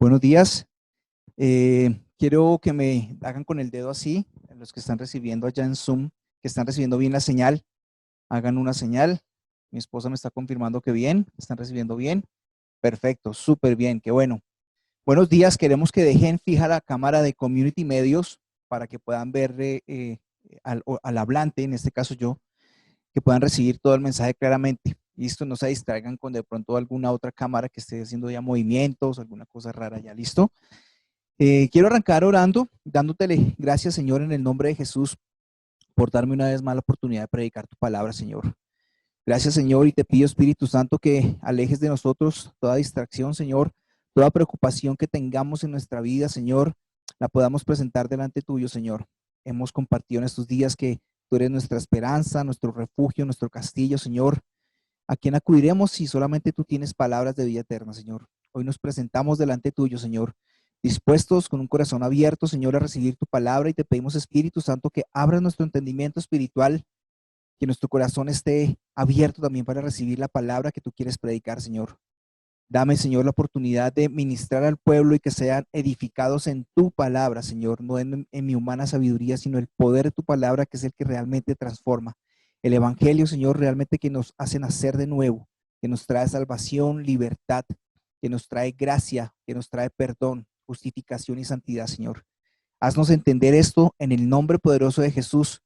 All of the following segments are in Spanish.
Buenos días. Quiero que me hagan con el dedo así, los que están recibiendo allá en Zoom, que están recibiendo bien la señal, hagan una señal. Mi esposa me está confirmando que bien, están recibiendo bien. Perfecto, súper bien, qué bueno. Buenos días, queremos que dejen fija la cámara de Community Medios para que puedan ver al hablante, en este caso yo, que puedan recibir todo el mensaje claramente. Listo, no se distraigan con de pronto alguna otra cámara que esté haciendo ya movimientos, alguna cosa rara ya, listo. Quiero arrancar orando, dándotele gracias, Señor, en el nombre de Jesús, por darme una vez más la oportunidad de predicar tu palabra, Señor. Gracias, Señor, y te pido, Espíritu Santo, que alejes de nosotros toda distracción, Señor, toda preocupación que tengamos en nuestra vida, Señor, la podamos presentar delante tuyo, Señor. Hemos compartido en estos días que tú eres nuestra esperanza, nuestro refugio, nuestro castillo, Señor. ¿A quién acudiremos si solamente tú tienes palabras de vida eterna, Señor? Hoy nos presentamos delante tuyo, Señor, dispuestos con un corazón abierto, Señor, a recibir tu palabra, y te pedimos, Espíritu Santo, que abra nuestro entendimiento espiritual, que nuestro corazón esté abierto también para recibir la palabra que tú quieres predicar, Señor. Dame, Señor, la oportunidad de ministrar al pueblo y que sean edificados en tu palabra, Señor, no en mi humana sabiduría, sino el poder de tu palabra, que es el que realmente transforma. El evangelio, Señor, realmente que nos hace nacer de nuevo, que nos trae salvación, libertad, que nos trae gracia, que nos trae perdón, justificación y santidad, Señor. Haznos entender esto en el nombre poderoso de Jesús.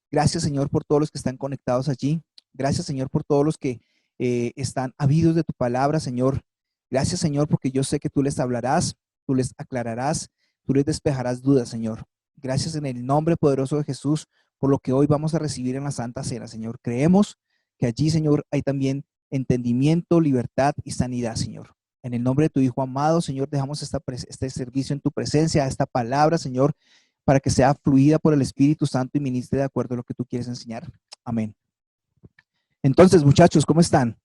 Gracias, Señor, por todos los que están conectados allí. Gracias, Señor, por todos los que están habidos de tu palabra, Señor. Gracias, Señor, porque yo sé que tú les hablarás, tú les aclararás, tú les despejarás dudas, Señor. Gracias en el nombre poderoso de Jesús por lo que hoy vamos a recibir en la Santa Cena, Señor. Creemos que allí, Señor, hay también entendimiento, libertad y sanidad, Señor. En el nombre de tu Hijo amado, Señor, dejamos este servicio en tu presencia, esta palabra, Señor, para que sea fluida por el Espíritu Santo y ministre de acuerdo a lo que tú quieres enseñar. Amén. Entonces, muchachos, ¿cómo están?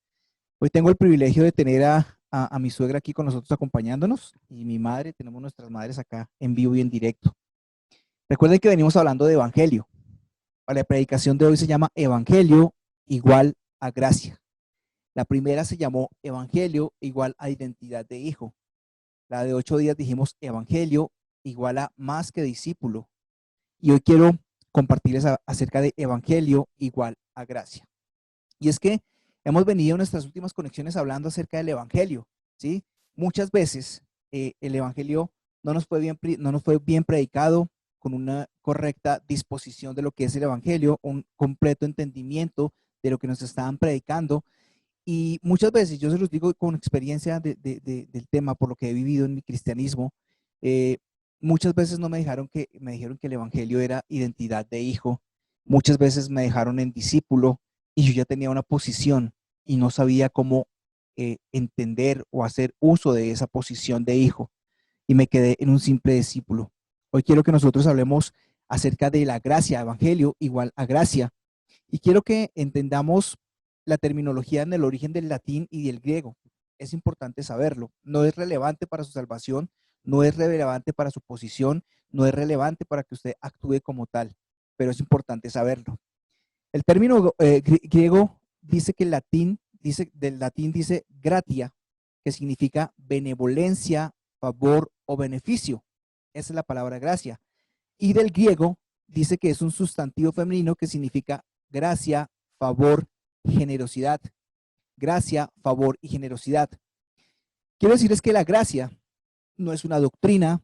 Hoy tengo el privilegio de tener a mi suegra aquí con nosotros acompañándonos, y mi madre. Tenemos nuestras madres acá en vivo y en directo. Recuerden que venimos hablando de evangelio. La predicación de hoy se llama Evangelio igual a gracia. La primera se llamó Evangelio igual a identidad de hijo. La de 8 días dijimos Evangelio igual a más que discípulo. Y hoy quiero compartirles acerca de Evangelio igual a gracia. Y es que hemos venido en nuestras últimas conexiones hablando acerca del Evangelio, ¿sí? Muchas veces el Evangelio no nos fue bien predicado, con una correcta disposición de lo que es el Evangelio, un completo entendimiento de lo que nos estaban predicando. Y muchas veces, yo se los digo con experiencia del tema, por lo que he vivido en mi cristianismo, eh, muchas veces no me dijeron que el Evangelio era identidad de hijo. Muchas veces me dejaron en discípulo, y yo ya tenía una posición y no sabía cómo entender o hacer uso de esa posición de hijo, y me quedé en un simple discípulo. Hoy quiero que nosotros hablemos acerca de la gracia, evangelio igual a gracia, y quiero que entendamos la terminología en el origen del latín y del griego. Es importante saberlo. No es relevante para su salvación, no es relevante para su posición, no es relevante para que usted actúe como tal, pero es importante saberlo. El término griego dice que del latín dice gratia, que significa benevolencia, favor o beneficio. Esa es la palabra gracia. Y del griego dice que es un sustantivo femenino que significa gracia, favor, generosidad. Gracia, favor y generosidad. Quiero decirles que la gracia no es una doctrina,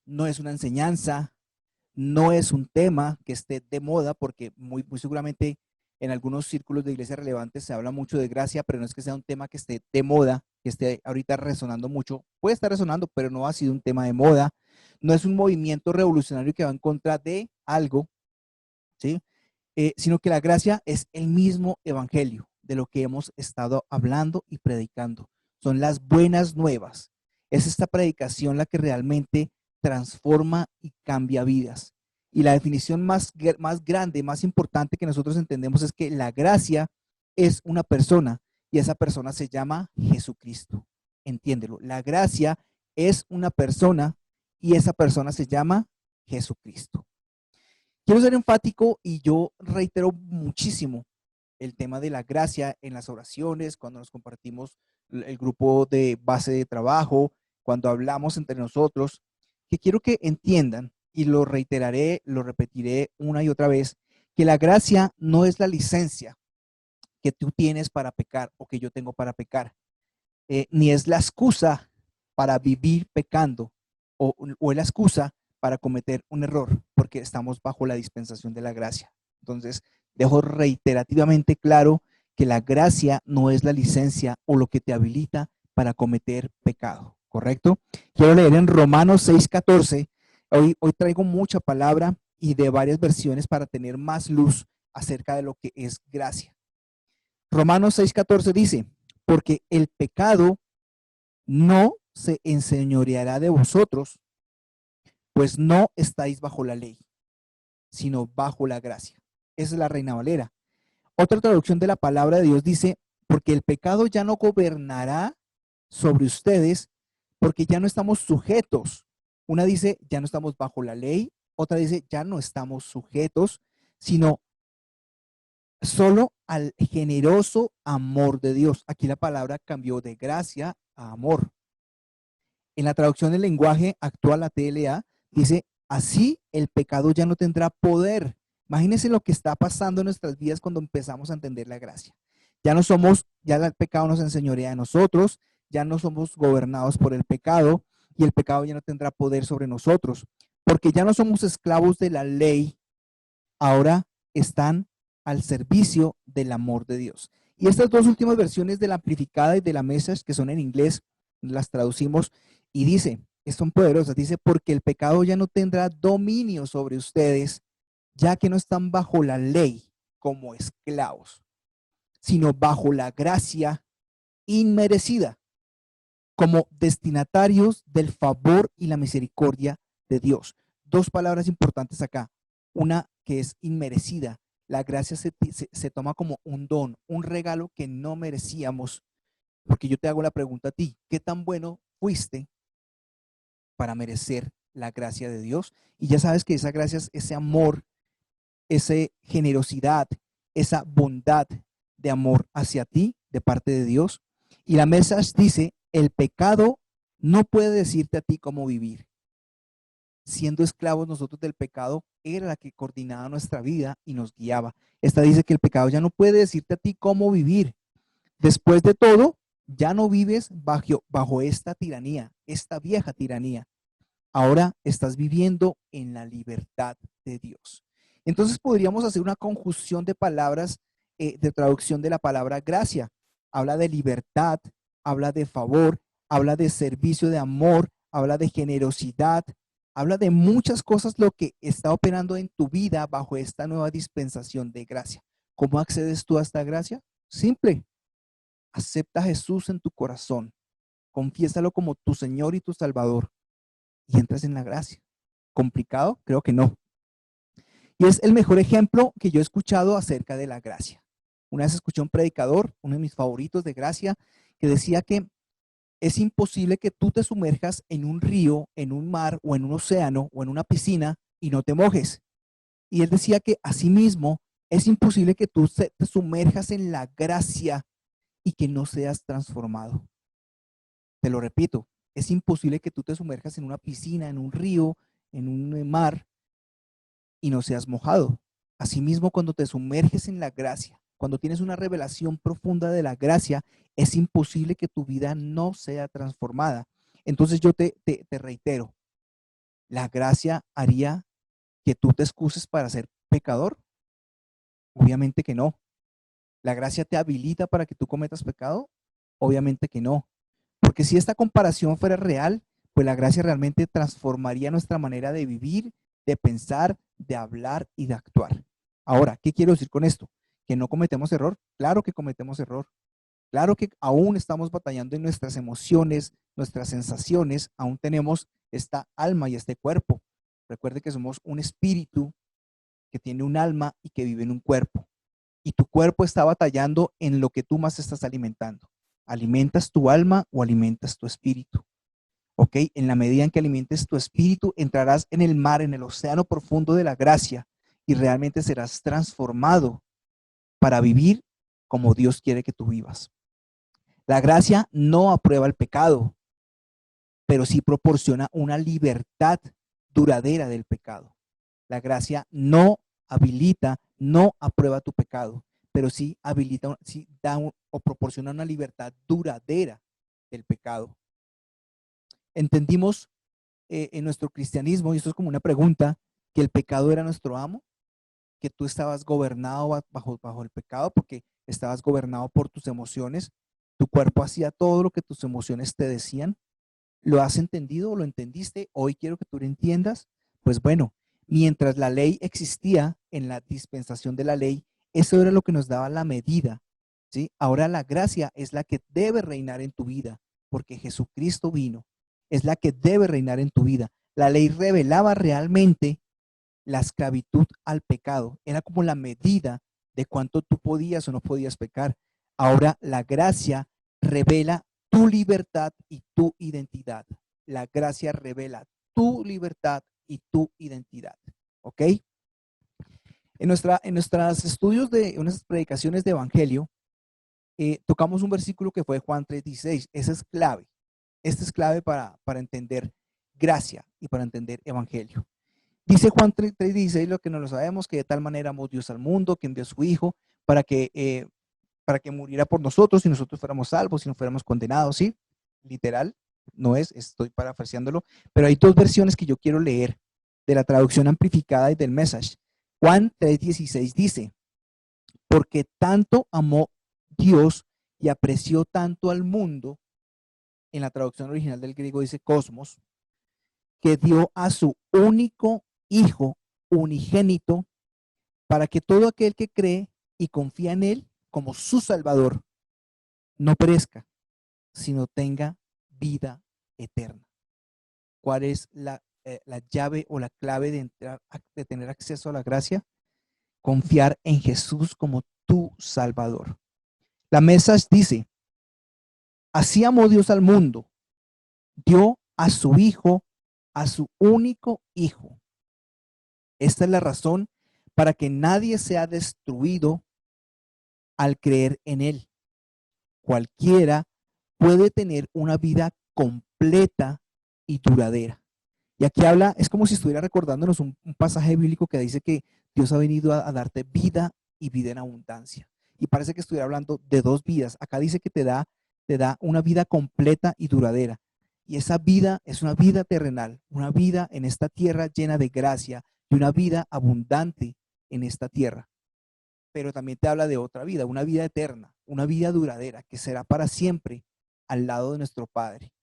no es una enseñanza, no es un tema que esté de moda, porque muy seguramente en algunos círculos de iglesias relevantes se habla mucho de gracia, pero no es que sea un tema que esté de moda, que esté ahorita resonando mucho. Puede estar resonando, pero no ha sido un tema de moda. No es un movimiento revolucionario que va en contra de algo, ¿sí? Sino que la gracia es el mismo evangelio de lo que hemos estado hablando y predicando. Son las buenas nuevas. Es esta predicación la que realmente transforma y cambia vidas. Y la definición más grande, más importante que nosotros entendemos es que la gracia es una persona, y esa persona se llama Jesucristo. Entiéndelo. La gracia es una persona, y esa persona se llama Jesucristo. Quiero ser enfático, y yo reitero muchísimo el tema de la gracia en las oraciones, cuando nos compartimos el grupo de base de trabajo, cuando hablamos entre nosotros, que quiero que entiendan, y lo reiteraré, lo repetiré una y otra vez, que la gracia no es la licencia que tú tienes para pecar o que yo tengo para pecar, ni es la excusa para vivir pecando o es la excusa para cometer un error, porque estamos bajo la dispensación de la gracia. Entonces, dejo reiterativamente claro que la gracia no es la licencia o lo que te habilita para cometer pecado, ¿correcto? Quiero leer en Romanos 6:14. Hoy traigo mucha palabra y de varias versiones para tener más luz acerca de lo que es gracia. Romanos 6:14 dice, porque el pecado no se enseñoreará de vosotros, pues no estáis bajo la ley, sino bajo la gracia. Esa es la Reina Valera. Otra traducción de la palabra de Dios dice, porque el pecado ya no gobernará sobre ustedes, porque ya no estamos sujetos. Una dice, ya no estamos bajo la ley, otra dice, ya no estamos sujetos, sino solo al generoso amor de Dios. Aquí la palabra cambió de gracia a amor. En la traducción del lenguaje actual, la TLA, dice, así el pecado ya no tendrá poder. Imagínense lo que está pasando en nuestras vidas cuando empezamos a entender la gracia. Ya no somos, ya el pecado nos enseñorea a nosotros, ya no somos gobernados por el pecado y el pecado ya no tendrá poder sobre nosotros, porque ya no somos esclavos de la ley, ahora están al servicio del amor de Dios. Y estas dos últimas versiones de la amplificada y de la Message, que son en inglés, las traducimos y dice, son poderosas, dice, porque el pecado ya no tendrá dominio sobre ustedes, ya que no están bajo la ley como esclavos, sino bajo la gracia inmerecida, como destinatarios del favor y la misericordia de Dios. Dos palabras importantes acá. Una que es inmerecida. La gracia se toma como un don, un regalo que no merecíamos. Porque yo te hago la pregunta a ti, ¿qué tan bueno fuiste para merecer la gracia de Dios? Y ya sabes que esa gracia es ese amor, esa generosidad, esa bondad de amor hacia ti de parte de Dios. Y la Message dice, el pecado no puede decirte a ti cómo vivir. Siendo esclavos nosotros del pecado, era la que coordinaba nuestra vida y nos guiaba. Esta dice que el pecado ya no puede decirte a ti cómo vivir. Después de todo, ya no vives bajo esta tiranía, esta vieja tiranía. Ahora estás viviendo en la libertad de Dios. Entonces podríamos hacer una conjunción de palabras de traducción de la palabra gracia. Habla de libertad, habla de favor, habla de servicio de amor, habla de generosidad, habla de muchas cosas lo que está operando en tu vida bajo esta nueva dispensación de gracia. ¿Cómo accedes tú a esta gracia? Simple. Acepta a Jesús en tu corazón. Confiésalo como tu Señor y tu Salvador y entras en la gracia. ¿Complicado? Creo que no. Y es el mejor ejemplo que yo he escuchado acerca de la gracia. Una vez escuché a un predicador, uno de mis favoritos de gracia, que decía que es imposible que tú te sumerjas en un río, en un mar o en un océano o en una piscina y no te mojes. Y él decía que asimismo es imposible que tú te sumerjas en la gracia y que no seas transformado. Te lo repito, es imposible que tú te sumerjas en una piscina, en un río, en un mar y no seas mojado. Asimismo, cuando te sumerges en la gracia, cuando tienes una revelación profunda de la gracia, es imposible que tu vida no sea transformada. Entonces yo te reitero, ¿la gracia haría que tú te excuses para ser pecador? Obviamente que no. ¿La gracia te habilita para que tú cometas pecado? Obviamente que no. Porque si esta comparación fuera real, pues la gracia realmente transformaría nuestra manera de vivir, de pensar, de hablar y de actuar. Ahora, ¿qué quiero decir con esto? ¿Que no cometemos error? Claro que cometemos error. Claro que aún estamos batallando en nuestras emociones, nuestras sensaciones, aún tenemos esta alma y este cuerpo. Recuerde que somos un espíritu que tiene un alma y que vive en un cuerpo. Y tu cuerpo está batallando en lo que tú más estás alimentando. ¿Alimentas tu alma o alimentas tu espíritu? ¿Ok? En la medida en que alimentes tu espíritu, entrarás en el mar, en el océano profundo de la gracia y realmente serás transformado para vivir como Dios quiere que tú vivas. La gracia no aprueba el pecado, pero sí proporciona una libertad duradera del pecado. La gracia no habilita, no aprueba tu pecado, pero sí habilita, sí da o proporciona una libertad duradera del pecado. Entendimos en nuestro cristianismo, y esto es como una pregunta, que el pecado era nuestro amo, que tú estabas gobernado bajo el pecado porque estabas gobernado por tus emociones, tu cuerpo hacía todo lo que tus emociones te decían. ¿Lo has entendido o lo entendiste? Hoy quiero que tú lo entiendas. Pues bueno, mientras la ley existía en la dispensación de la ley, eso era lo que nos daba la medida, ¿sí? Ahora la gracia es la que debe reinar en tu vida, porque Jesucristo vino, es la que debe reinar en tu vida. La ley revelaba realmente la esclavitud al pecado, era como la medida de cuánto tú podías o no podías pecar. Ahora la gracia revela tu libertad y tu identidad. La gracia revela tu libertad y tu identidad. ¿Ok? En nuestros estudios en nuestras predicaciones de evangelio, tocamos un versículo que fue Juan 3:16. Ese es clave. Este es clave para entender gracia y para entender evangelio. Dice Juan 3:16, lo que no lo sabemos, que de tal manera amó Dios al mundo, que envió a su Hijo para que muriera por nosotros y nosotros fuéramos salvos y no fuéramos condenados, ¿sí? Literal, no es, estoy parafraseándolo, pero hay dos versiones que yo quiero leer de la traducción amplificada y del Message. Juan 3:16 dice, porque tanto amó Dios y apreció tanto al mundo, en la traducción original del griego dice cosmos, que dio a su único Hijo unigénito para que todo aquel que cree y confía en Él como su Salvador no perezca, sino tenga vida eterna. ¿Cuál es la llave o la clave de tener acceso a la gracia? Confiar en Jesús como tu Salvador. La Message dice, así amó Dios al mundo, dio a su Hijo, a su único Hijo. Esta es la razón para que nadie sea destruido al creer en Él. Cualquiera puede tener una vida completa y duradera. Y aquí habla, es como si estuviera recordándonos un pasaje bíblico que dice que Dios ha venido a darte vida y vida en abundancia. Y parece que estuviera hablando de dos vidas. Acá dice que te da una vida completa y duradera. Y esa vida es una vida terrenal, una vida en esta tierra llena de gracia y una vida abundante en esta tierra. Pero también te habla de otra vida, una vida eterna, una vida duradera que será para siempre al lado de nuestro Padre.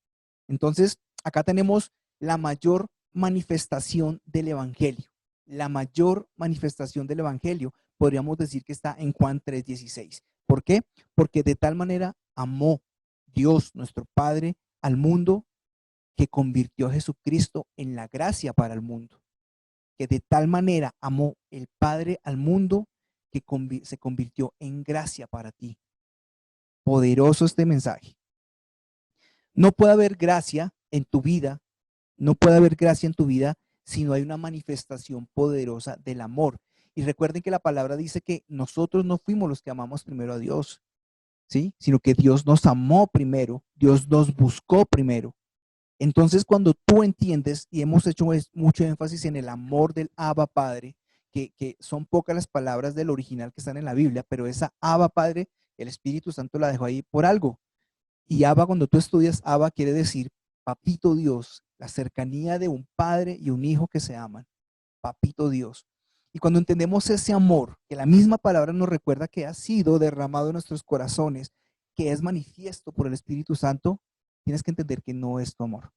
Entonces, acá tenemos la mayor manifestación del Evangelio. La mayor manifestación del Evangelio podríamos decir que está en Juan 3:16. ¿Por qué? Porque de tal manera amó Dios, nuestro Padre, al mundo que convirtió a Jesucristo en la gracia para el mundo. Que de tal manera amó el Padre al mundo que se convirtió en gracia para ti. Poderoso este mensaje. No puede haber gracia en tu vida, no puede haber gracia en tu vida si no hay una manifestación poderosa del amor. Y recuerden que la palabra dice que nosotros no fuimos los que amamos primero a Dios, ¿sí? Sino que Dios nos amó primero, Dios nos buscó primero. Entonces, cuando tú entiendes, y hemos hecho mucho énfasis en el amor del Abba Padre, que son pocas las palabras del original que están en la Biblia, pero esa Abba Padre, el Espíritu Santo la dejó ahí por algo. Y Abba, cuando tú estudias Abba, quiere decir Papito Dios, la cercanía de un padre y un hijo que se aman. Papito Dios. Y cuando entendemos ese amor, que la misma palabra nos recuerda que ha sido derramado en nuestros corazones, que es manifiesto por el Espíritu Santo, tienes que entender que no es tu amor.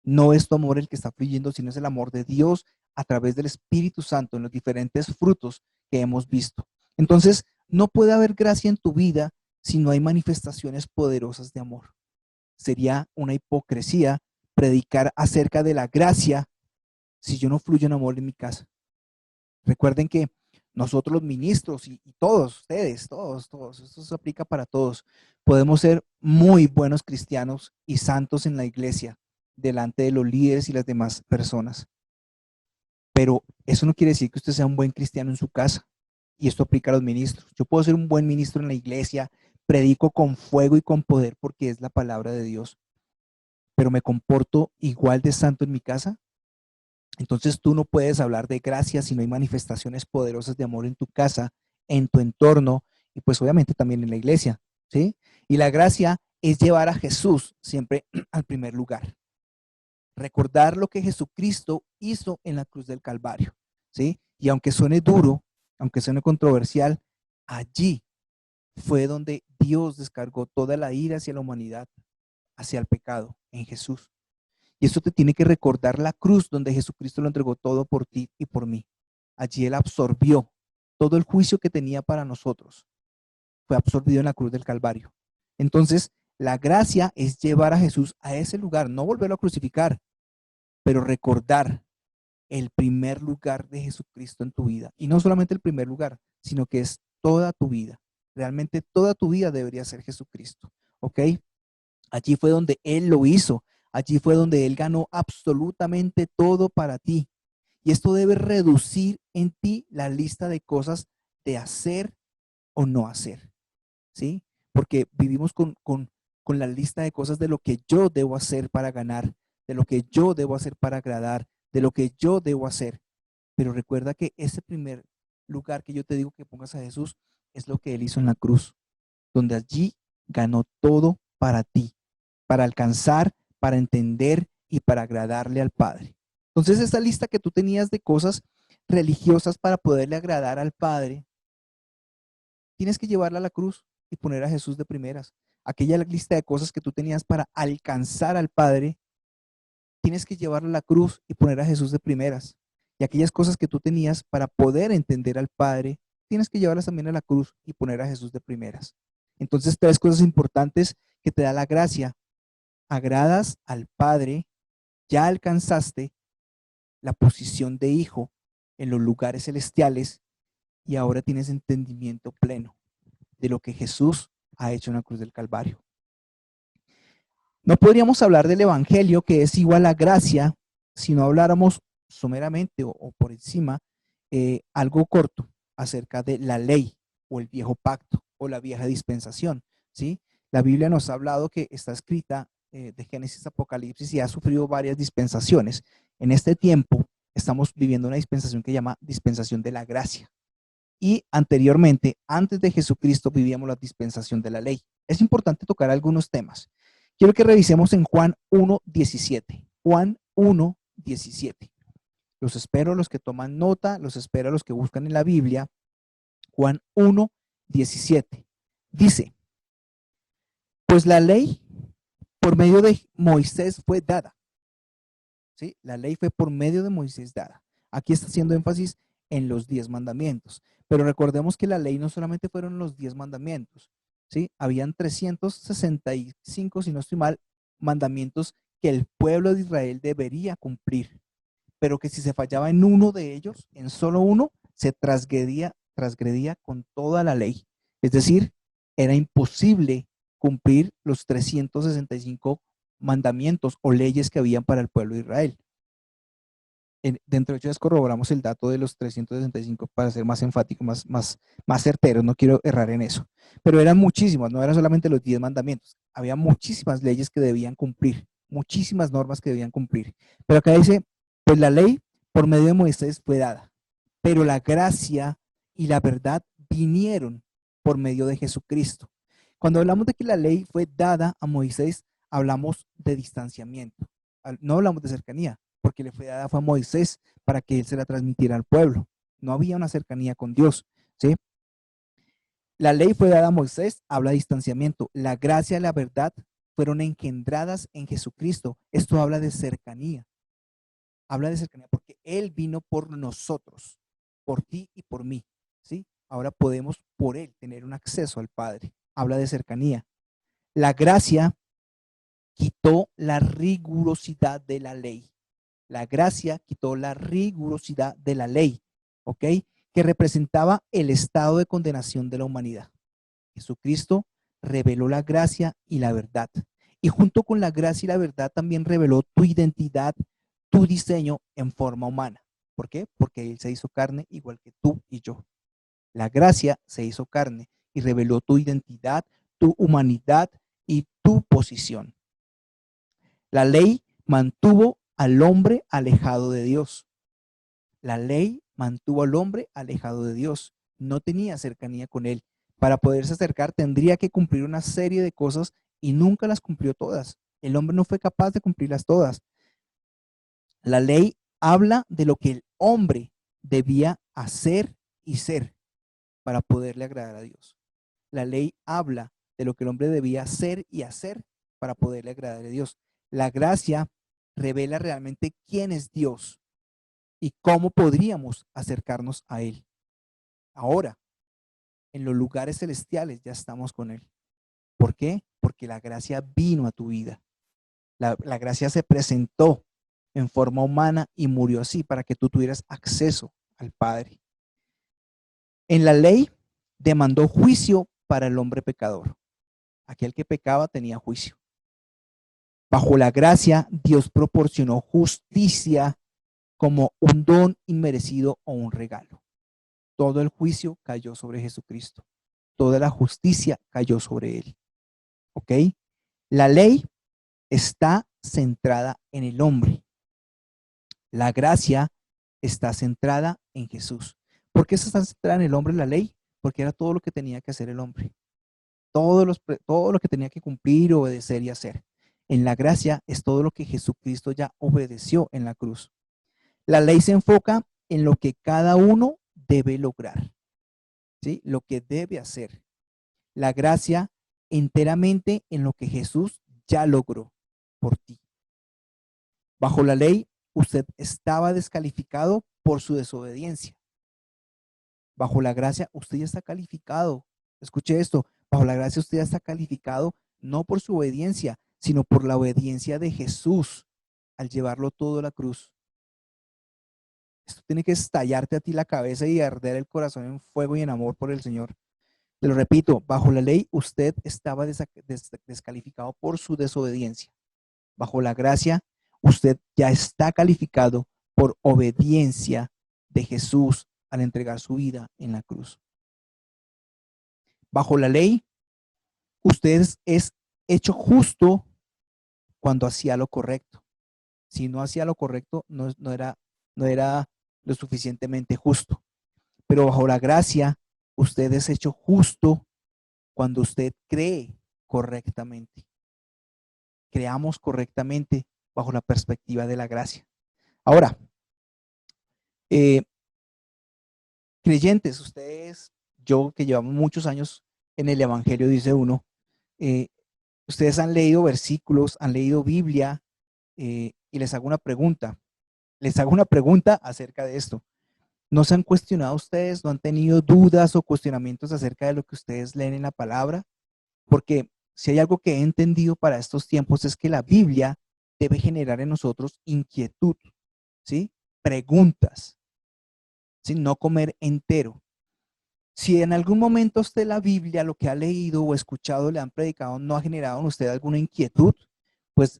No es tu amor el que está fluyendo, sino es el amor de Dios a través del Espíritu Santo en los diferentes frutos que hemos visto. Entonces, no puede haber gracia en tu vida si no hay manifestaciones poderosas de amor. Sería una hipocresía predicar acerca de la gracia si yo no fluyo en amor en mi casa. Recuerden que nosotros los ministros y todos ustedes, todos, esto se aplica para todos, podemos ser muy buenos cristianos y santos en la iglesia delante de los líderes y las demás personas. Pero eso no quiere decir que usted sea un buen cristiano en su casa. Y esto aplica a los ministros. Yo puedo ser un buen ministro en la iglesia, predico con fuego y con poder porque es la palabra de Dios. pero me comporto igual de santo en mi casa, entonces tú no puedes hablar de gracia si no hay manifestaciones poderosas de amor en tu casa, en tu entorno y pues obviamente también en la iglesia, ¿sí? Y la gracia es llevar a Jesús siempre al primer lugar. Recordar lo que Jesucristo hizo en la cruz del Calvario, ¿sí? Y aunque suene duro, aunque suene controversial, allí fue donde Dios descargó toda la ira hacia la humanidad, hacia el pecado, en Jesús. Y eso te tiene que recordar la cruz donde Jesucristo lo entregó todo por ti y por mí. Allí Él absorbió todo el juicio que tenía para nosotros. Fue absorbido en la cruz del Calvario. Entonces, la gracia es llevar a Jesús a ese lugar, no volverlo a crucificar, pero recordar el primer lugar de Jesucristo en tu vida. Y no solamente el primer lugar, sino que es toda tu vida. Realmente toda tu vida debería ser Jesucristo. ¿Ok? Allí fue donde Él lo hizo. Allí fue donde Él ganó absolutamente todo para ti. Y esto debe reducir en ti la lista de cosas de hacer o no hacer. ¿Sí? Porque vivimos con la lista de cosas de lo que yo debo hacer para ganar, de lo que yo debo hacer para agradar, de lo que yo debo hacer. Pero recuerda que ese primer lugar que yo te digo que pongas a Jesús es lo que Él hizo en la cruz, donde allí ganó todo para ti, para alcanzar, para entender y para agradarle al Padre. Entonces, esa lista que tú tenías de cosas religiosas para poderle agradar al Padre, tienes que llevarla a la cruz y poner a Jesús de primeras. Aquella lista de cosas que tú tenías para alcanzar al Padre, tienes que llevarla a la cruz y poner a Jesús de primeras. Y aquellas cosas que tú tenías para poder entender al Padre, tienes que llevarlas también a la cruz y poner a Jesús de primeras. Entonces, tres cosas importantes que te da la gracia. Agradas al Padre, ya alcanzaste la posición de hijo en los lugares celestiales y ahora tienes entendimiento pleno de lo que Jesús ha hecho en la cruz del Calvario. No podríamos hablar del Evangelio, que es igual a gracia, si no habláramos someramente o por encima algo corto acerca de la ley o el viejo pacto o la vieja dispensación, ¿sí? La Biblia nos ha hablado que está escrita de Génesis a Apocalipsis y ha sufrido varias dispensaciones. En este tiempo estamos viviendo una dispensación que se llama dispensación de la gracia. Y anteriormente, antes de Jesucristo, vivíamos la dispensación de la ley. Es importante tocar algunos temas. Quiero que revisemos en Juan 1:17. Juan 1:17. Los espero a los que toman nota, los espero a los que buscan en la Biblia. Juan 1:17. Dice, pues la ley por medio de Moisés fue dada. ¿Sí? La ley fue por medio de Moisés dada. Aquí está haciendo énfasis en los 10 mandamientos. Pero recordemos que la ley no solamente fueron los 10 mandamientos, ¿sí? Habían 365, si no estoy mal, mandamientos que el pueblo de Israel debería cumplir, pero que si se fallaba en uno de ellos, en solo uno, se transgredía con toda la ley. Es decir, era imposible cumplir los 365 mandamientos o leyes que habían para el pueblo de Israel. Dentro de ellos corroboramos el dato de los 365 para ser más enfático, más certero, no quiero errar en eso. Pero eran muchísimas, no eran solamente los 10 mandamientos, había muchísimas leyes que debían cumplir, muchísimas normas que debían cumplir. Pero acá dice, pues la ley por medio de Moisés fue dada, pero la gracia y la verdad vinieron por medio de Jesucristo. Cuando hablamos de que la ley fue dada a Moisés, hablamos de distanciamiento, no hablamos de cercanía, porque le fue dada fue a Moisés para que él se la transmitiera al pueblo. No había una cercanía con Dios, ¿sí? La ley fue dada a Moisés, habla de distanciamiento. La gracia y la verdad fueron engendradas en Jesucristo. Esto habla de cercanía. Habla de cercanía porque Él vino por nosotros, por ti y por mí, ¿sí? Ahora podemos por Él tener un acceso al Padre. Habla de cercanía. La gracia quitó la rigurosidad de la ley. La gracia quitó la rigurosidad de la ley, ¿ok? Que representaba el estado de condenación de la humanidad. Jesucristo reveló la gracia y la verdad. Y junto con la gracia y la verdad también reveló tu identidad, tu diseño en forma humana. ¿Por qué? Porque Él se hizo carne igual que tú y yo. La gracia se hizo carne y reveló tu identidad, tu humanidad y tu posición. La ley mantuvo al hombre alejado de Dios. La ley mantuvo al hombre alejado de Dios. No tenía cercanía con él. Para poderse acercar tendría que cumplir una serie de cosas y nunca las cumplió todas. El hombre no fue capaz de cumplirlas todas. La ley habla de lo que el hombre debía hacer y ser para poderle agradar a Dios. La ley habla de lo que el hombre debía ser y hacer para poderle agradar a Dios. La gracia revela realmente quién es Dios y cómo podríamos acercarnos a Él. Ahora, en los lugares celestiales ya estamos con Él. ¿Por qué? Porque la gracia vino a tu vida. La gracia se presentó en forma humana y murió así para que tú tuvieras acceso al Padre. En la ley demandó juicio para el hombre pecador. Aquel que pecaba tenía juicio. Bajo la gracia, Dios proporcionó justicia como un don inmerecido o un regalo. Todo el juicio cayó sobre Jesucristo. Toda la justicia cayó sobre él. ¿Ok? La ley está centrada en el hombre. La gracia está centrada en Jesús. ¿Por qué está centrada en el hombre la ley? Porque era todo lo que tenía que hacer el hombre. Todo lo que tenía que cumplir, obedecer y hacer. En la gracia es todo lo que Jesucristo ya obedeció en la cruz. La ley se enfoca en lo que cada uno debe lograr, ¿sí? Lo que debe hacer. La gracia enteramente en lo que Jesús ya logró por ti. Bajo la ley, usted estaba descalificado por su desobediencia. Bajo la gracia, usted ya está calificado. Escuche esto, bajo la gracia usted ya está calificado no por su obediencia, sino por la obediencia de Jesús al llevarlo todo a la cruz. Esto tiene que estallarte a ti la cabeza y arder el corazón en fuego y en amor por el Señor. Te lo repito, bajo la ley usted estaba descalificado por su desobediencia. Bajo la gracia, usted ya está calificado por obediencia de Jesús al entregar su vida en la cruz. Bajo la ley, usted es hecho justo cuando hacía lo correcto. Si no hacía lo correcto, no era lo suficientemente justo. Pero bajo la gracia, usted es hecho justo cuando usted cree correctamente. Creamos correctamente bajo la perspectiva de la gracia. Ahora, creyentes, ustedes, yo que llevamos muchos años en el Evangelio, dice uno, ustedes han leído versículos, han leído Biblia, y les hago una pregunta. Les hago una pregunta acerca de esto. ¿No se han cuestionado ustedes? ¿No han tenido dudas o cuestionamientos acerca de lo que ustedes leen en la palabra? Porque si hay algo que he entendido para estos tiempos es que la Biblia debe generar en nosotros inquietud, ¿sí? Preguntas, ¿sí? No comer entero. Si en algún momento usted la Biblia, lo que ha leído o escuchado, le han predicado, no ha generado en usted alguna inquietud, pues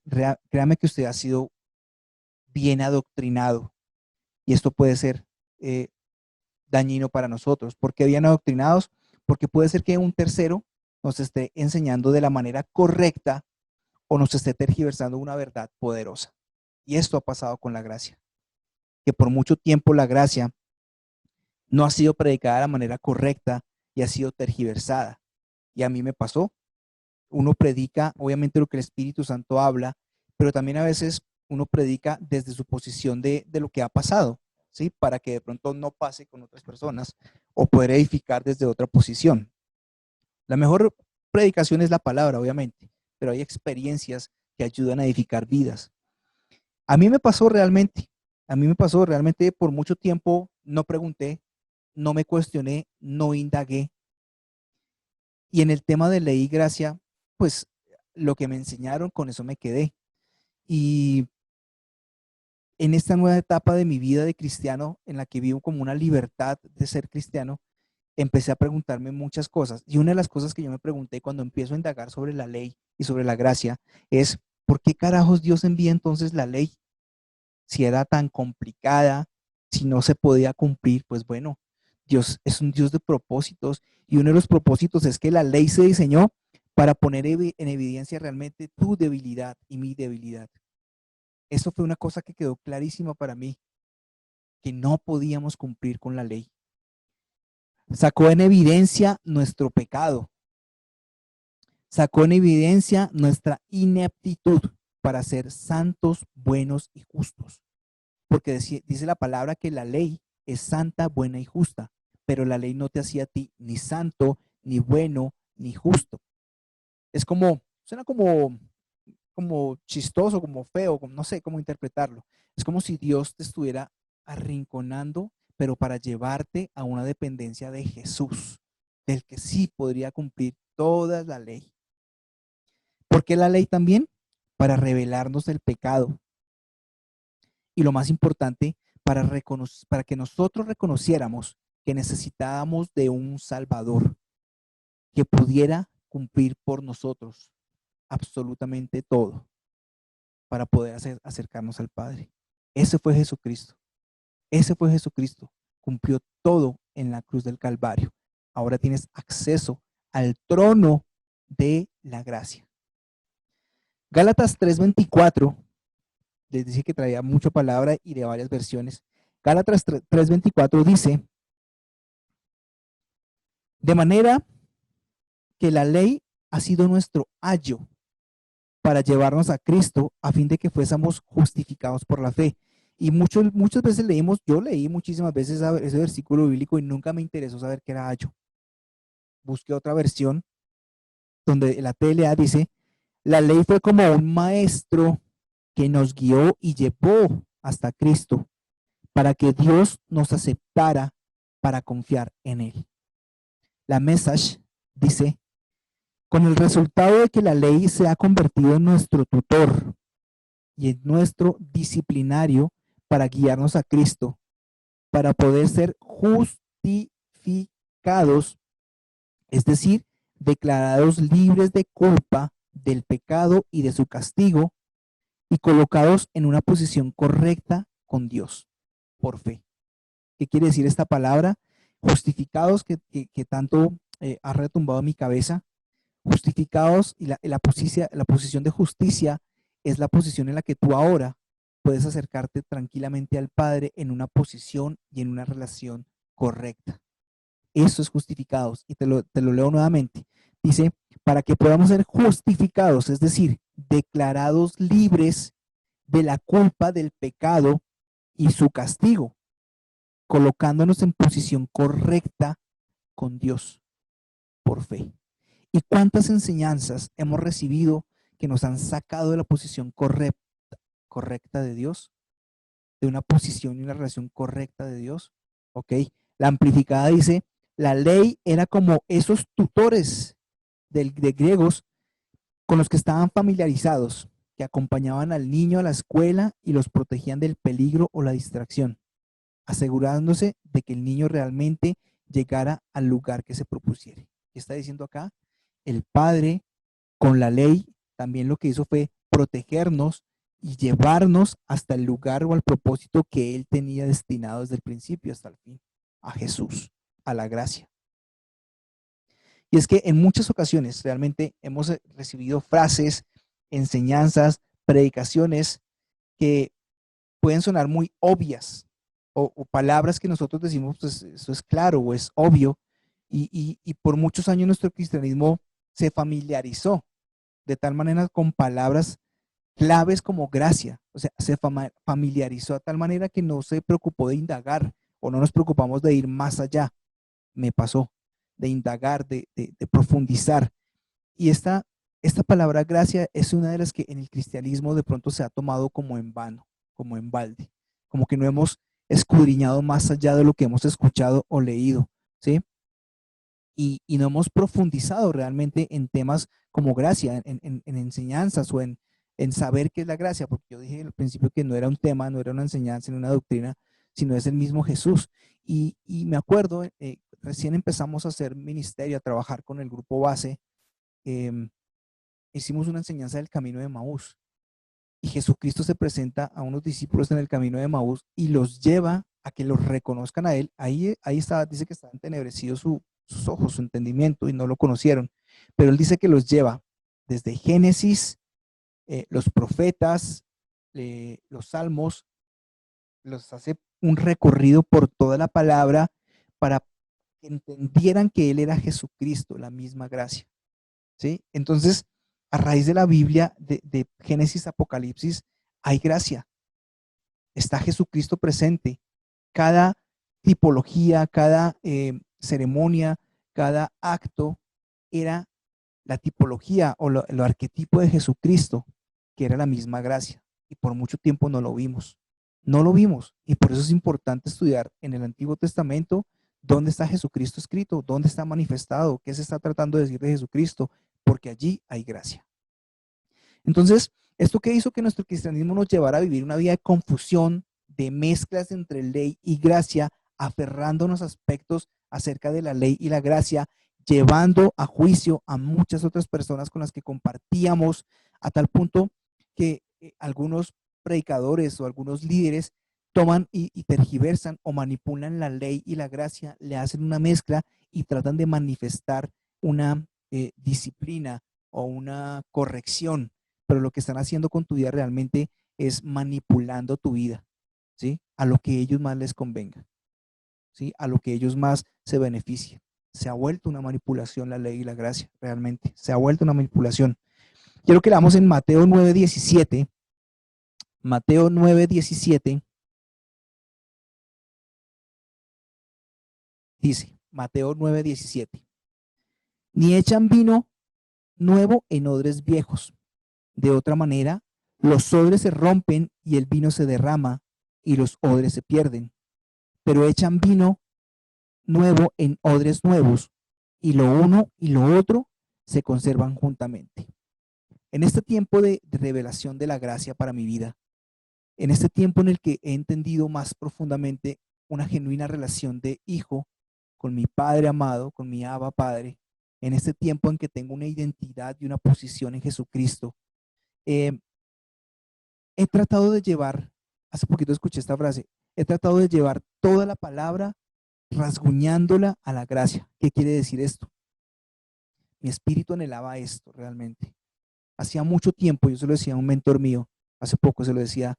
créame que usted ha sido bien adoctrinado. Y esto puede ser dañino para nosotros. ¿Por qué bien adoctrinados? Porque puede ser que un tercero nos esté enseñando de la manera correcta o nos esté tergiversando una verdad poderosa. Y esto ha pasado con la gracia. Que por mucho tiempo la gracia no ha sido predicada de la manera correcta y ha sido tergiversada. Y a mí me pasó. Uno predica, obviamente, lo que el Espíritu Santo habla, pero también a veces uno predica desde su posición de lo que ha pasado, ¿sí? Para que de pronto no pase con otras personas o poder edificar desde otra posición. La mejor predicación es la palabra, obviamente, pero hay experiencias que ayudan a edificar vidas. A mí me pasó realmente, por mucho tiempo no pregunté, no me cuestioné, no indagué. Y en el tema de ley y gracia, pues lo que me enseñaron, con eso me quedé. Y en esta nueva etapa de mi vida de cristiano, en la que vivo como una libertad de ser cristiano, empecé a preguntarme muchas cosas. Y una de las cosas que yo me pregunté cuando empiezo a indagar sobre la ley y sobre la gracia es, ¿por qué carajos Dios envía entonces la ley? Si era tan complicada, si no se podía cumplir, pues bueno, Dios es un Dios de propósitos y uno de los propósitos es que la ley se diseñó para poner en evidencia realmente tu debilidad y mi debilidad. Eso fue una cosa que quedó clarísima para mí, que no podíamos cumplir con la ley. Sacó en evidencia nuestro pecado, sacó en evidencia nuestra ineptitud para ser santos, buenos y justos. Porque dice la palabra que la ley es santa, buena y justa, pero la ley no te hacía a ti ni santo, ni bueno, ni justo. Es como, suena como chistoso, como feo, como, no sé cómo interpretarlo. Es como si Dios te estuviera arrinconando, pero para llevarte a una dependencia de Jesús, del que sí podría cumplir toda la ley. ¿Por qué la ley también? Para revelarnos del pecado. Y lo más importante, para que nosotros reconociéramos que necesitábamos de un Salvador que pudiera cumplir por nosotros absolutamente todo para poder acercarnos al Padre. Ese fue Jesucristo. Ese fue Jesucristo. Cumplió todo en la cruz del Calvario. Ahora tienes acceso al trono de la gracia. Gálatas 3:24, les dije que traía mucha palabra y de varias versiones. Gálatas 3:24 dice, de manera que la ley ha sido nuestro ayo para llevarnos a Cristo a fin de que fuésemos justificados por la fe. Y muchas veces leímos, yo leí muchísimas veces ese versículo bíblico y nunca me interesó saber qué era ayo. Busqué otra versión donde la TLA dice, la ley fue como un maestro que nos guió y llevó hasta Cristo para que Dios nos aceptara para confiar en Él. La Message dice, con el resultado de que la ley se ha convertido en nuestro tutor y en nuestro disciplinario para guiarnos a Cristo, para poder ser justificados, es decir, declarados libres de culpa del pecado y de su castigo y colocados en una posición correcta con Dios por fe. ¿Qué quiere decir esta palabra? Justificados, que tanto ha retumbado en mi cabeza. Justificados, y la posición de justicia es la posición en la que tú ahora puedes acercarte tranquilamente al Padre en una posición y en una relación correcta. Eso es justificados. Y te lo leo nuevamente. Dice, para que podamos ser justificados, es decir, declarados libres de la culpa del pecado y su castigo, colocándonos en posición correcta con Dios por fe. ¿Y cuántas enseñanzas hemos recibido que nos han sacado de la posición correcta de Dios? De una posición y una relación correcta de Dios. ¿Ok? La amplificada dice, la ley era como esos tutores de griegos con los que estaban familiarizados, que acompañaban al niño a la escuela y los protegían del peligro o la distracción, asegurándose de que el niño realmente llegara al lugar que se propusiera. ¿Qué está diciendo acá? El Padre, con la ley, también lo que hizo fue protegernos y llevarnos hasta el lugar o al propósito que Él tenía destinado desde el principio hasta el fin, a Jesús, a la gracia. Y es que en muchas ocasiones realmente hemos recibido frases, enseñanzas, predicaciones que pueden sonar muy obvias o palabras que nosotros decimos, pues eso es claro o es obvio, y por muchos años nuestro cristianismo se familiarizó de tal manera con palabras claves como gracia, o sea, se familiarizó a tal manera que no se preocupó de indagar o no nos preocupamos de ir más allá. Me pasó de indagar, de profundizar. Y esta palabra gracia es una de las que en el cristianismo de pronto se ha tomado como en vano, como en balde, como que no hemos escudriñado más allá de lo que hemos escuchado o leído, ¿sí? Y no hemos profundizado realmente en temas como gracia, en enseñanzas o en saber qué es la gracia, porque yo dije al principio que no era un tema, no era una enseñanza, ni una doctrina, sino es el mismo Jesús. Y me acuerdo, recién empezamos a hacer ministerio, a trabajar con el grupo base, hicimos una enseñanza del camino de Maús. Y Jesucristo se presenta a unos discípulos en el camino de Maús y los lleva a que los reconozcan a Él. Ahí está, dice que estaban entenebrecidos sus ojos, su entendimiento y no lo conocieron. Pero Él dice que los lleva desde Génesis, los profetas, los salmos, los hace un recorrido por toda la palabra para que entendieran que Él era Jesucristo, la misma gracia. ¿Sí? Entonces, a raíz de la Biblia, de Génesis, Apocalipsis, hay gracia. Está Jesucristo presente. Cada tipología, cada ceremonia, cada acto era la tipología o lo arquetipo de Jesucristo, que era la misma gracia. Y por mucho tiempo no lo vimos. No lo vimos. Y por eso es importante estudiar en el Antiguo Testamento dónde está Jesucristo escrito, dónde está manifestado, qué se está tratando de decir de Jesucristo, porque allí hay gracia. Entonces, ¿esto qué hizo que nuestro cristianismo nos llevara a vivir una vida de confusión, de mezclas entre ley y gracia, aferrándonos a aspectos acerca de la ley y la gracia, llevando a juicio a muchas otras personas con las que compartíamos, a tal punto que algunos predicadores o algunos líderes toman y tergiversan o manipulan la ley y la gracia, le hacen una mezcla y tratan de manifestar una disciplina o una corrección, pero lo que están haciendo con tu vida realmente es manipulando tu vida, ¿sí? A lo que ellos más les convenga, ¿sí? A lo que ellos más se beneficien. Se ha vuelto una manipulación la ley y la gracia, realmente. Se ha vuelto una manipulación. Quiero que leamos en Mateo 9:17. Mateo 9:17 dice, Mateo 9:17, ni echan vino nuevo en odres viejos. De otra manera, los odres se rompen y el vino se derrama y los odres se pierden. Pero echan vino nuevo en odres nuevos y lo uno y lo otro se conservan juntamente. En este tiempo de revelación de la gracia para mi vida, en este tiempo en el que he entendido más profundamente una genuina relación de hijo con mi Padre amado, con mi Abba Padre, en este tiempo en que tengo una identidad y una posición en Jesucristo, he tratado de llevar, hace poquito escuché esta frase, he tratado de llevar toda la palabra rasguñándola a la gracia. ¿Qué quiere decir esto? Mi espíritu anhelaba esto realmente. Hacía mucho tiempo, yo se lo decía a un mentor mío, hace poco se lo decía,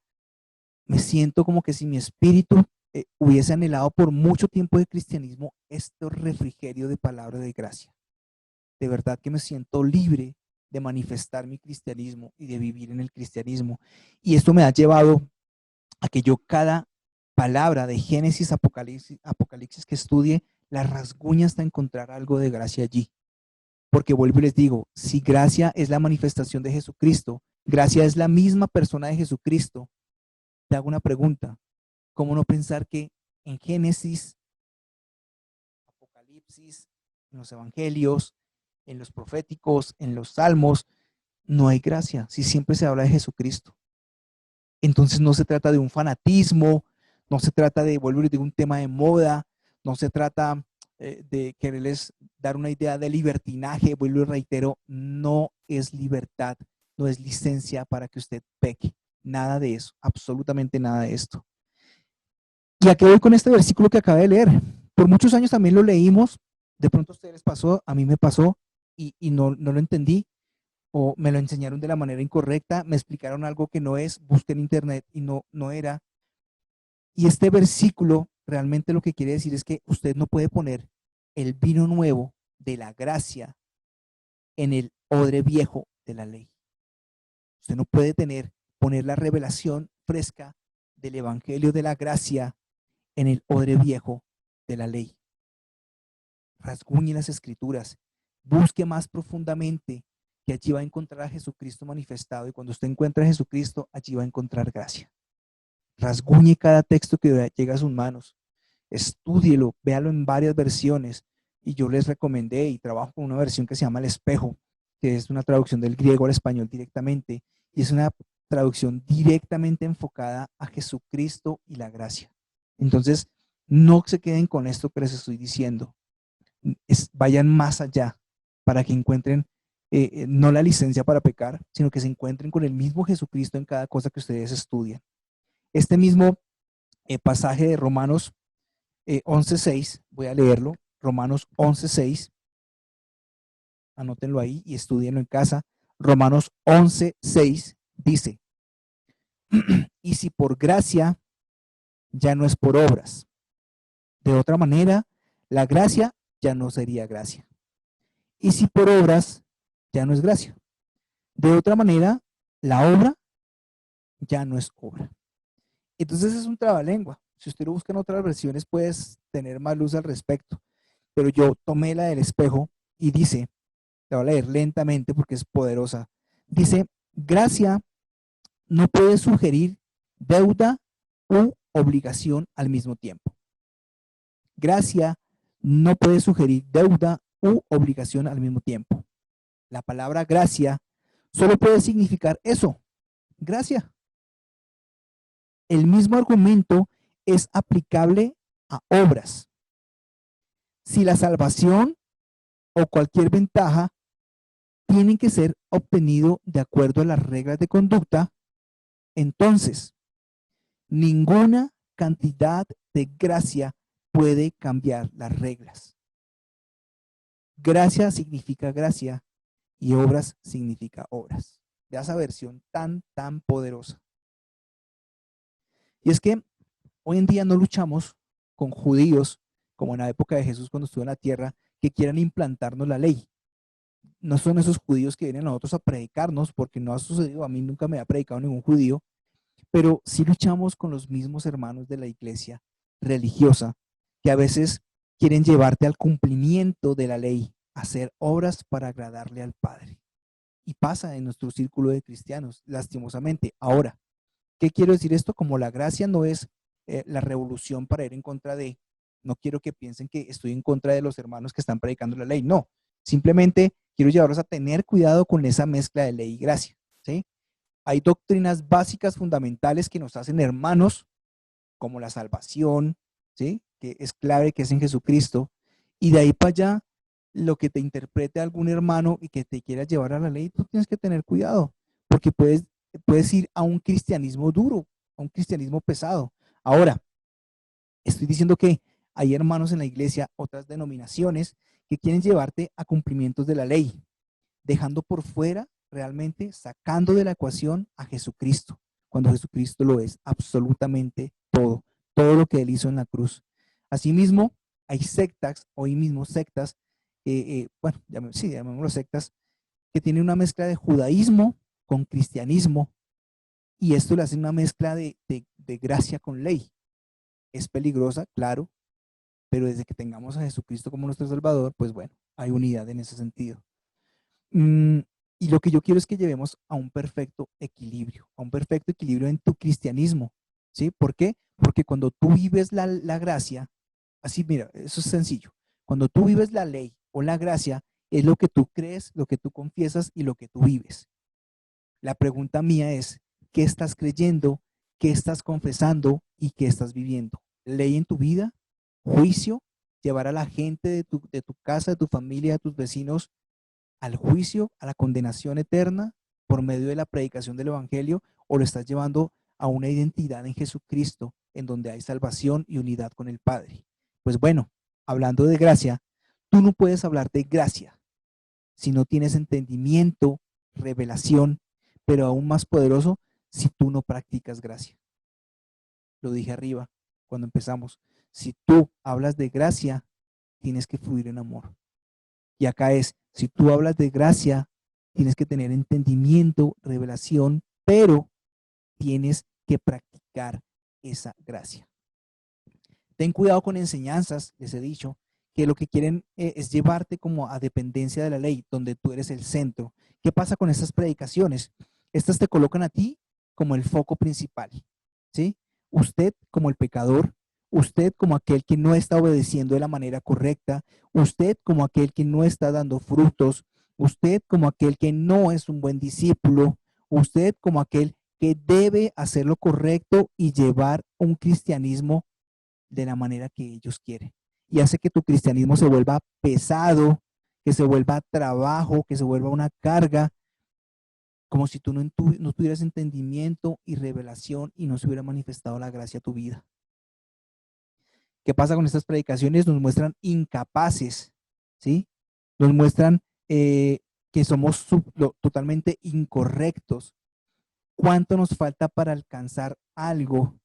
me siento como que si mi espíritu hubiese anhelado por mucho tiempo de cristianismo este refrigerio de palabra de gracia. De verdad que me siento libre de manifestar mi cristianismo y de vivir en el cristianismo. Y esto me ha llevado a que yo cada palabra de Génesis, Apocalipsis que estudie, la rasguña hasta encontrar algo de gracia allí. Porque vuelvo y les digo, si gracia es la manifestación de Jesucristo, gracia es la misma persona de Jesucristo, te hago una pregunta. ¿Cómo no pensar que en Génesis, Apocalipsis, en los evangelios, en los proféticos, en los salmos, no hay gracia si siempre se habla de Jesucristo? Entonces no se trata de un fanatismo, no se trata de, vuelvo y digo, un tema de moda, no se trata de quererles dar una idea de libertinaje, vuelvo y reitero, no es libertad, no es licencia para que usted peque, nada de eso, absolutamente nada de esto. Y a qué voy con este versículo que acabé de leer. Por muchos años también lo leímos, de pronto a ustedes les pasó, a mí me pasó y no lo entendí, o me lo enseñaron de la manera incorrecta, me explicaron algo que no es, busqué en internet y no era. Y este versículo realmente lo que quiere decir es que usted no puede poner el vino nuevo de la gracia en el odre viejo de la ley. Usted no puede poner la revelación fresca del evangelio de la gracia en el odre viejo de la ley. Rasguñe las escrituras, busque más profundamente, que allí va a encontrar a Jesucristo manifestado, y cuando usted encuentra a Jesucristo, allí va a encontrar gracia. Rasguñe cada texto que llega a sus manos, estúdielo, véalo en varias versiones, y yo les recomendé y trabajo con una versión que se llama El Espejo, que es una traducción del griego al español directamente, y es una traducción directamente enfocada a Jesucristo y la gracia. Entonces, no se queden con esto que les estoy diciendo, vayan más allá para que encuentren no la licencia para pecar, sino que se encuentren con el mismo Jesucristo en cada cosa que ustedes estudian. Este mismo pasaje de Romanos 11:6, voy a leerlo, Romanos 11:6, anótenlo ahí y estudienlo en casa. Romanos 11:6 dice, Y si por gracia, ya no es por obras. De otra manera, la gracia ya no sería gracia. Y si por obras, ya no es gracia. De otra manera, la obra ya no es obra. Entonces es un trabalengua. Si usted lo busca en otras versiones, puedes tener más luz al respecto. Pero yo tomé la del espejo y dice, la voy a leer lentamente porque es poderosa. Dice, gracia no puede sugerir deuda u obligación al mismo tiempo. Gracia no puede sugerir deuda u obligación al mismo tiempo. La palabra gracia solo puede significar eso, gracia. El mismo argumento es aplicable a obras. Si la salvación o cualquier ventaja tienen que ser obtenido de acuerdo a las reglas de conducta, entonces ninguna cantidad de gracia puede cambiar las reglas. Gracia significa gracia y obras significa obras. De esa versión tan poderosa. Y es que hoy en día no luchamos con judíos, como en la época de Jesús cuando estuvo en la tierra, que quieran implantarnos la ley. No son esos judíos que vienen a nosotros a predicarnos, porque no ha sucedido, a mí nunca me ha predicado ningún judío, pero sí luchamos con los mismos hermanos de la iglesia religiosa, que a veces quieren llevarte al cumplimiento de la ley, hacer obras para agradarle al Padre. Y pasa en nuestro círculo de cristianos, lastimosamente. Ahora, ¿qué quiero decir esto? Como la gracia no es la revolución para ir en contra de, no quiero que piensen que estoy en contra de los hermanos que están predicando la ley, no. Simplemente quiero llevarlos a tener cuidado con esa mezcla de ley y gracia, ¿sí? Hay doctrinas básicas fundamentales que nos hacen hermanos, como la salvación, ¿sí? Que es clave, que es en Jesucristo, y de ahí para allá, lo que te interprete algún hermano y que te quiera llevar a la ley, tú tienes que tener cuidado, porque puedes ir a un cristianismo duro, a un cristianismo pesado. Ahora, estoy diciendo que hay hermanos en la iglesia, otras denominaciones, que quieren llevarte a cumplimientos de la ley, dejando por fuera, realmente sacando de la ecuación a Jesucristo, cuando Jesucristo lo es absolutamente todo lo que él hizo en la cruz. Asimismo, hay sectas, hoy mismo sectas, bueno, sí, llamémoslo sectas, que tienen una mezcla de judaísmo con cristianismo, y esto le hace una mezcla de gracia con ley. Es peligrosa, claro, pero desde que tengamos a Jesucristo como nuestro Salvador, pues bueno, hay unidad en ese sentido. Y lo que yo quiero es que llevemos a un perfecto equilibrio, en tu cristianismo, ¿sí? ¿Por qué? Porque cuando tú vives la gracia, así mira, eso es sencillo, cuando tú vives la ley o la gracia, es lo que tú crees, lo que tú confiesas y lo que tú vives. La pregunta mía es, ¿qué estás creyendo? ¿Qué estás confesando? ¿Y qué estás viviendo? ¿Ley en tu vida? ¿Juicio? ¿Llevar a la gente de tu casa, de tu familia, de tus vecinos al juicio, a la condenación eterna por medio de la predicación del evangelio, o lo estás llevando a una identidad en Jesucristo en donde hay salvación y unidad con el Padre? Pues bueno, hablando de gracia, tú no puedes hablar de gracia si no tienes entendimiento, revelación, pero aún más poderoso, si tú no practicas gracia. Lo dije arriba cuando empezamos. Si tú hablas de gracia, tienes que fluir en amor. Y acá es, si tú hablas de gracia, tienes que tener entendimiento, revelación, pero tienes que practicar esa gracia. Ten cuidado con enseñanzas, les he dicho, que lo que quieren es llevarte como a dependencia de la ley, donde tú eres el centro. ¿Qué pasa con estas predicaciones? Estas te colocan a ti como el foco principal, ¿sí? Usted como el pecador, usted como aquel que no está obedeciendo de la manera correcta, usted como aquel que no está dando frutos, usted como aquel que no es un buen discípulo, usted como aquel que debe hacer lo correcto y llevar un cristianismo de la manera que ellos quieren. Y hace que tu cristianismo se vuelva pesado, que se vuelva trabajo, que se vuelva una carga, como si tú no tuvieras entendimiento y revelación y no se hubiera manifestado la gracia a tu vida. ¿Qué pasa con estas predicaciones? Nos muestran incapaces, ¿sí? Nos muestran que somos totalmente incorrectos. cuánto nos falta para alcanzar algo,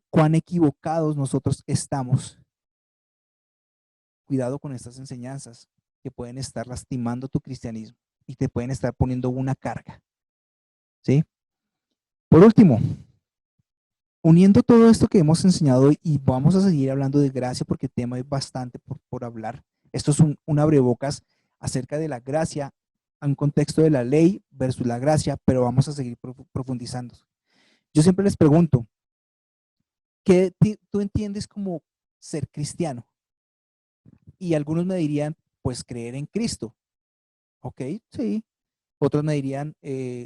cuán equivocados nosotros estamos. Cuidado con estas enseñanzas que pueden estar lastimando tu cristianismo y te pueden estar poniendo una carga, ¿sí? Por último, uniendo todo esto que hemos enseñado hoy, y vamos a seguir hablando de gracia porque el tema es bastante por hablar. Esto es un abrebocas acerca de la gracia, en un contexto de la ley versus la gracia, pero vamos a seguir profundizando. Yo siempre les pregunto, ¿qué tú entiendes como ser cristiano? Y algunos me dirían, pues creer en Cristo. Ok, sí. Otros me dirían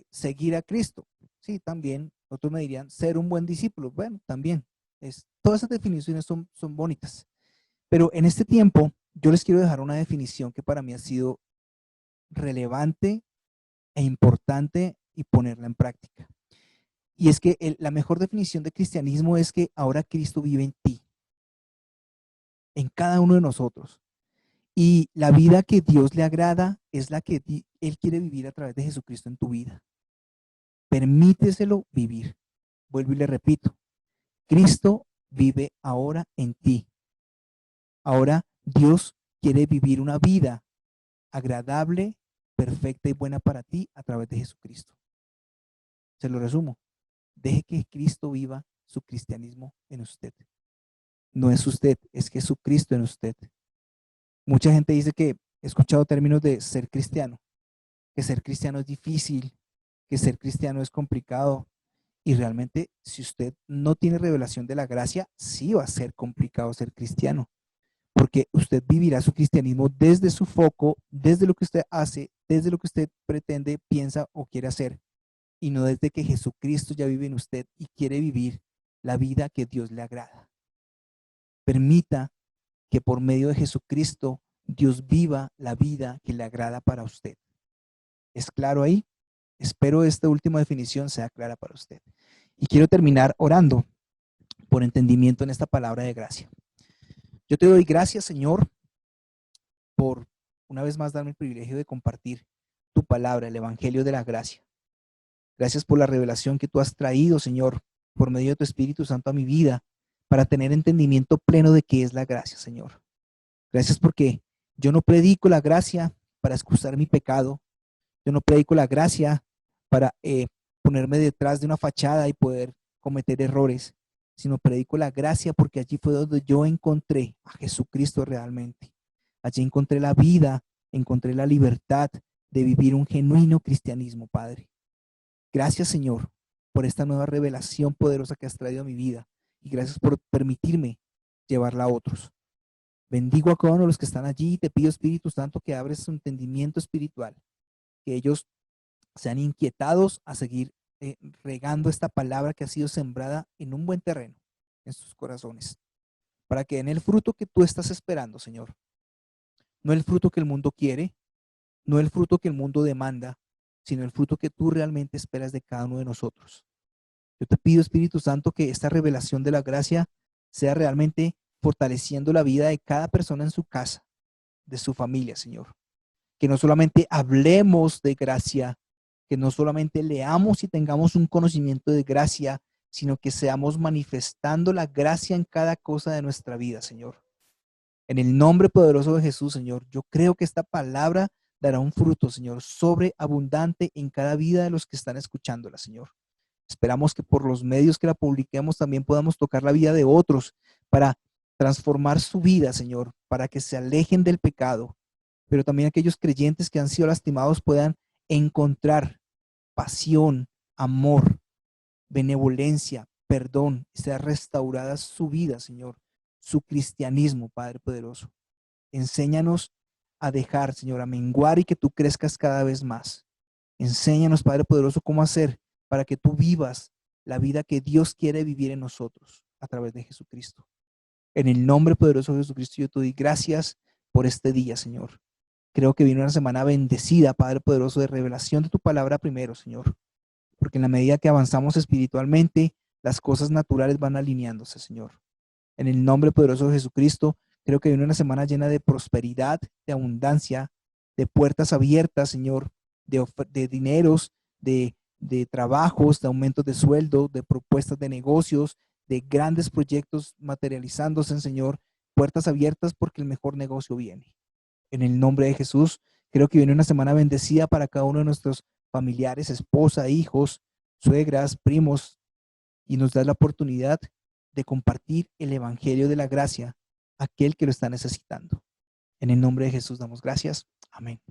seguir a Cristo. Sí, también. Otros me dirían ser un buen discípulo. Bueno, también. Todas esas definiciones son bonitas. Pero en este tiempo yo les quiero dejar una definición que para mí ha sido relevante e importante y ponerla en práctica. Y es que la mejor definición de cristianismo es que ahora Cristo vive en ti, en cada uno de nosotros. Y la vida que Dios le agrada es la que Él quiere vivir a través de Jesucristo en tu vida. Permíteselo vivir. Vuelvo y le repito, Cristo vive ahora en ti. Ahora Dios quiere vivir una vida agradable, perfecta y buena para ti a través de Jesucristo. Se lo resumo. Deje que Cristo viva su cristianismo en usted. No es usted, es Jesucristo en usted. Mucha gente dice que he escuchado términos de ser cristiano, que ser cristiano es difícil, que ser cristiano es complicado. Y realmente, si usted no tiene revelación de la gracia, sí va a ser complicado ser cristiano, porque usted vivirá su cristianismo desde su foco, desde lo que usted hace, desde lo que usted pretende, piensa o quiere hacer, y no desde que Jesucristo ya vive en usted y quiere vivir la vida que Dios le agrada. Permita que por medio de Jesucristo Dios viva la vida que le agrada para usted. ¿Es claro ahí? Espero esta última definición sea clara para usted. Y quiero terminar orando por entendimiento en esta palabra de gracia. Yo te doy gracias, Señor, por una vez más darme el privilegio de compartir tu palabra, el evangelio de la gracia. Gracias por la revelación que tú has traído, Señor, por medio de tu Espíritu Santo a mi vida, para tener entendimiento pleno de qué es la gracia, Señor. Gracias porque yo no predico la gracia para excusar mi pecado. Yo no predico la gracia para ponerme detrás de una fachada y poder cometer errores, sino predico la gracia porque allí fue donde yo encontré a Jesucristo realmente. Allí encontré la vida, encontré la libertad de vivir un genuino cristianismo, Padre. Gracias, Señor, por esta nueva revelación poderosa que has traído a mi vida y gracias por permitirme llevarla a otros. Bendigo a cada uno de los que están allí y te pido, Espíritu Santo, que abres su entendimiento espiritual, que ellos sean inquietados a seguir regando esta palabra que ha sido sembrada en un buen terreno en sus corazones, para que den el fruto que tú estás esperando, Señor. No el fruto que el mundo quiere, no el fruto que el mundo demanda, sino el fruto que tú realmente esperas de cada uno de nosotros. Yo te pido, Espíritu Santo, que esta revelación de la gracia sea realmente fortaleciendo la vida de cada persona en su casa, de su familia, Señor. Que no solamente hablemos de gracia, que no solamente leamos y tengamos un conocimiento de gracia, sino que seamos manifestando la gracia en cada cosa de nuestra vida, Señor. En el nombre poderoso de Jesús, Señor, yo creo que esta palabra dará un fruto, Señor, sobreabundante en cada vida de los que están escuchándola, Señor. Esperamos que por los medios que la publiquemos también podamos tocar la vida de otros para transformar su vida, Señor, para que se alejen del pecado, pero también aquellos creyentes que han sido lastimados puedan encontrar pasión, amor, benevolencia, perdón, y sea restaurada su vida, Señor, su cristianismo, Padre poderoso. Enséñanos a dejar, Señor, a menguar y que tú crezcas cada vez más. Enséñanos, Padre poderoso, cómo hacer para que tú vivas la vida que Dios quiere vivir en nosotros a través de Jesucristo. En el nombre poderoso de Jesucristo, yo te doy gracias por este día, Señor. Creo que viene una semana bendecida, Padre poderoso, de revelación de tu palabra primero, Señor. Porque en la medida que avanzamos espiritualmente, las cosas naturales van alineándose, Señor. En el nombre poderoso de Jesucristo, creo que viene una semana llena de prosperidad, de abundancia, de puertas abiertas, Señor, de dineros, de de trabajos, de aumentos de sueldo, de propuestas de negocios, de grandes proyectos materializándose, Señor, puertas abiertas porque el mejor negocio viene. En el nombre de Jesús, creo que viene una semana bendecida para cada uno de nuestros familiares, esposa, hijos, suegras, primos, y nos da la oportunidad de compartir el evangelio de la gracia a aquel que lo está necesitando. En el nombre de Jesús damos gracias. Amén.